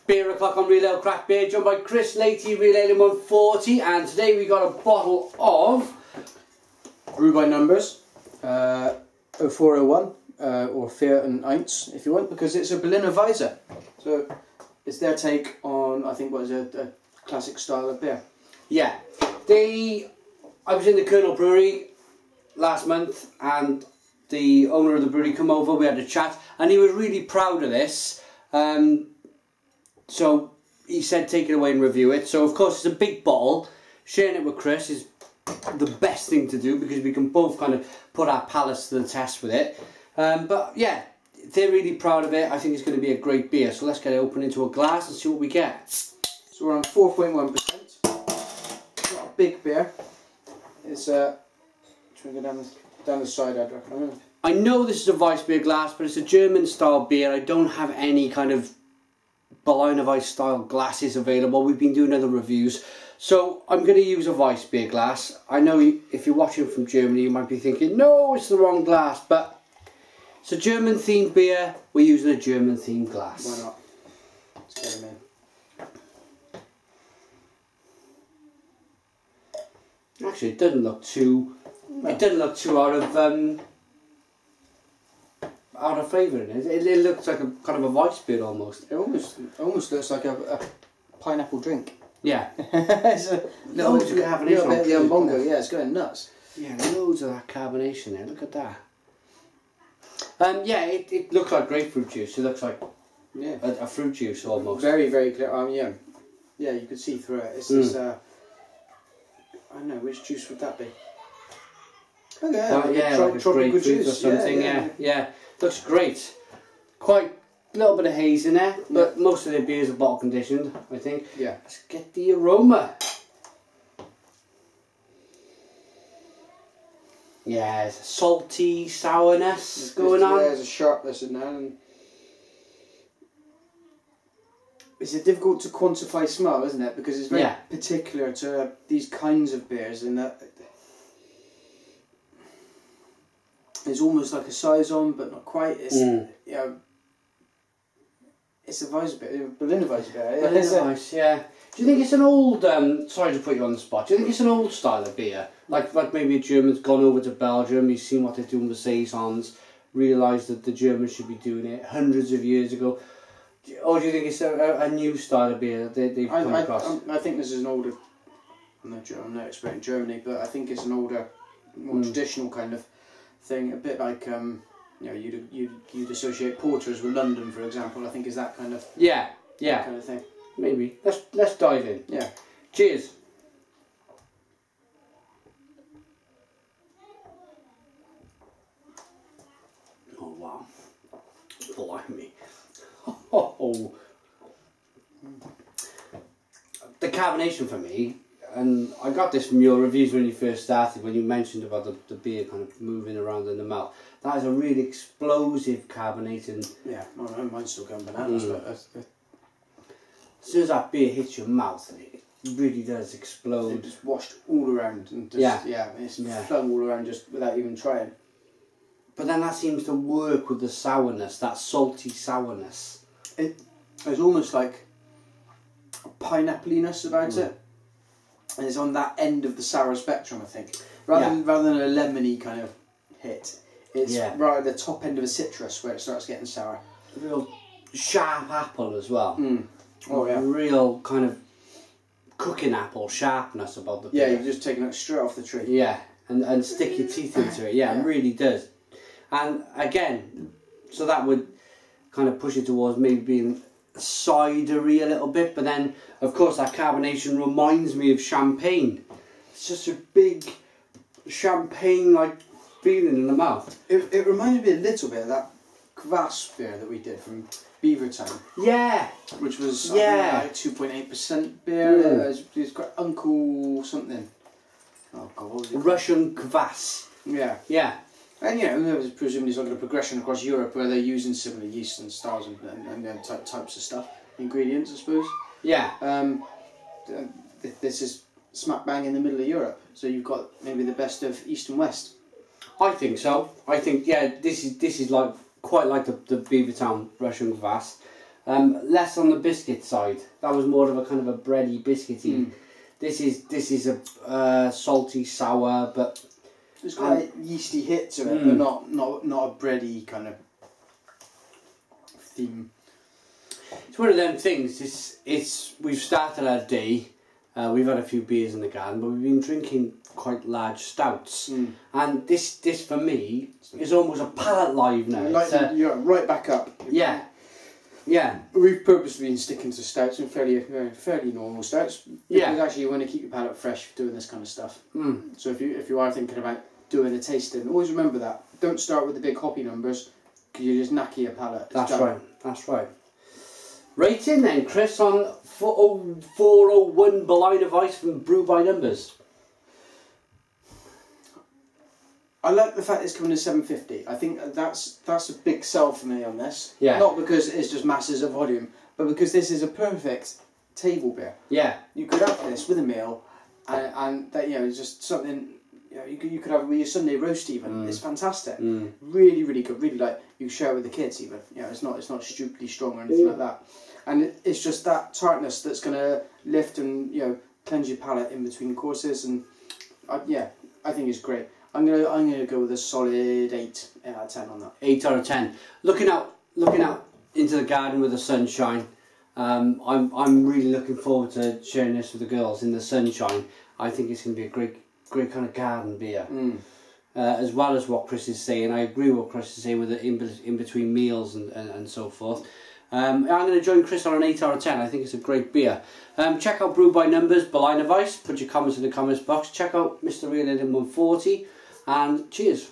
Beer O'Clock on Real Ale Craft Beer, joined by Chris Latey, Real Ale 140, and today we got a bottle of Brew by Numbers, 0401, or 4 if you want, because it's a Berliner Weisse. So it's their take on, I think, what is a classic style of beer. Yeah. I was in the Colonel Brewery last month, and the owner of the brewery come over, we had a chat, and he was really proud of this. So he said take it away and review it. So of course it's a big bottle. Sharing it with Chris is the best thing to do because we can both kind of put our palates to the test with it. But yeah, they're really proud of it. I think it's going to be a great beer. So let's get it open into a glass and see what we get. So we're on 4.1%. Not a big beer. It's trying to go down the side, I reckon. I know this is a Weisse beer glass, but it's a German style beer. I don't have any kind of Berliner Weisse style glasses available. We've been doing other reviews, so I'm going to use a Weisse beer glass. I know if you're watching from Germany you might be thinking, no, it's the wrong glass, but it's a German themed beer. We're using a German themed glass. Why not? Let's get them in. Actually, it doesn't look too. No. It doesn't look too out of flavour in it. It looks like a kind of a Weisse beer almost. It almost looks like a pineapple drink. Yeah. It's a loads of carbonation. The bongo, yeah, it's going nuts. Yeah, loads of that carbonation there. Look at that. Yeah, it looks like grapefruit juice. It looks like a fruit juice almost. Very, very clear. Yeah, you could see through it. It's this. I don't know, which juice would that be? Oh yeah, like a tropical juice or something. Yeah. Looks great. Quite a little bit of haze in there, but most of the beers are bottle conditioned, I think. Yeah. Let's get the aroma. Yeah, it's a salty sourness going on. There's a sharpness in there. And it's difficult to quantify smell, isn't it? Because it's very particular to these kinds of beers in that it's almost like a saison, but not quite. It's it's a Weisse beer, Berliner Weisse beer. Berliner Weisse, yeah. Do you think it's an old? Sorry to put you on the spot. Do you think it's an old style of beer? Like maybe a German's gone over to Belgium, he's seen what they're doing with saisons, realised that the Germans should be doing it hundreds of years ago. Or do you think it's a new style of beer that they've come across? I think this is an older. I'm no expert in Germany, but I think it's an older, more traditional kind of thing. A bit like you'd associate porters with London, for example. I think is that kind of that kind of thing. Maybe let's dive in. Yeah. Cheers. Oh wow! Blimey! Oh. The carbonation for me, and I got this from your reviews when you first started, when you mentioned about the beer kind of moving around in the mouth. That is a really explosive carbonating. Yeah, mine's still going bananas. But as soon as that beer hits your mouth, it really does explode. It just washed all around and just, it's flung all around just without even trying. But then that seems to work with the sourness, that salty sourness. There's almost like a pineapple-iness about it. And it's on that end of the sour spectrum, I think. Rather than a lemony kind of hit. It's right at the top end of a citrus where it starts getting sour. A real sharp apple as well. Oh yeah. A real kind of cooking apple sharpness about the beer. Yeah, you're just taking it straight off the tree. Yeah, and stick your teeth into it. Yeah, it really does. And again, so that would kind of push it towards maybe being cidery a little bit, but then of course that carbonation reminds me of champagne. It's just a big champagne like feeling in the mouth. It reminded me a little bit of that kvass beer that we did from Beavertown. Yeah. Which was 2.8% beer. It's got Uncle something. Oh god, what was it? Russian kvass. Yeah. Yeah. And there was presumably some kind of progression across Europe where they're using similar yeasts and styles and types of stuff, ingredients, I suppose. Yeah. This is smack bang in the middle of Europe, so you've got maybe the best of East and West. I think so. I think this is like quite like the Beavertown Russian kvass. Less on the biscuit side. That was more of a kind of a bready, biscuity. This is a salty, sour, but it's got a yeasty hit to it, but not a bready kind of theme. It's one of them things. We've started our day. We've had a few beers in the garden, but we've been drinking quite large stouts. And this for me is almost a palate live now. Like you're right back up. Yeah. Yeah. We've purposely been sticking to stouts and fairly normal stouts. Because actually you want to keep your palate fresh doing this kind of stuff. So if you are thinking about doing a tasting, always remember that. Don't start with the big hoppy numbers, because you just knacker your palate. That's right. That's right. Rating then, Chris, on 401 Berliner Weisse from Brew by Numbers. I like the fact it's coming to 750. I think that's a big sell for me on this. Yeah. Not because it's just masses of volume, but because this is a perfect table beer. Yeah. You could have this with a meal, and that, you know, just something. You know, you could have it with your Sunday roast even. It's fantastic. Really, really good. Really, like, you can share it with the kids even. You know, it's not stupidly strong or anything like that. And it's just that tartness that's going to lift and, you know, cleanse your palate in between courses. And I think it's great. I'm gonna go with a solid 8 out of 10 on that. 8 out of 10. Looking out into the garden with the sunshine. I'm really looking forward to sharing this with the girls in the sunshine. I think it's going to be a great kind of garden beer. As well as what Chris is saying. I agree with what Chris is saying with the in between meals and so forth. I'm going to join Chris on an 8 out of 10. I think it's a great beer. Check out Brew by Numbers, Berliner Weisse. Put your comments in the comments box. Check out Mr. Real 140. And cheers.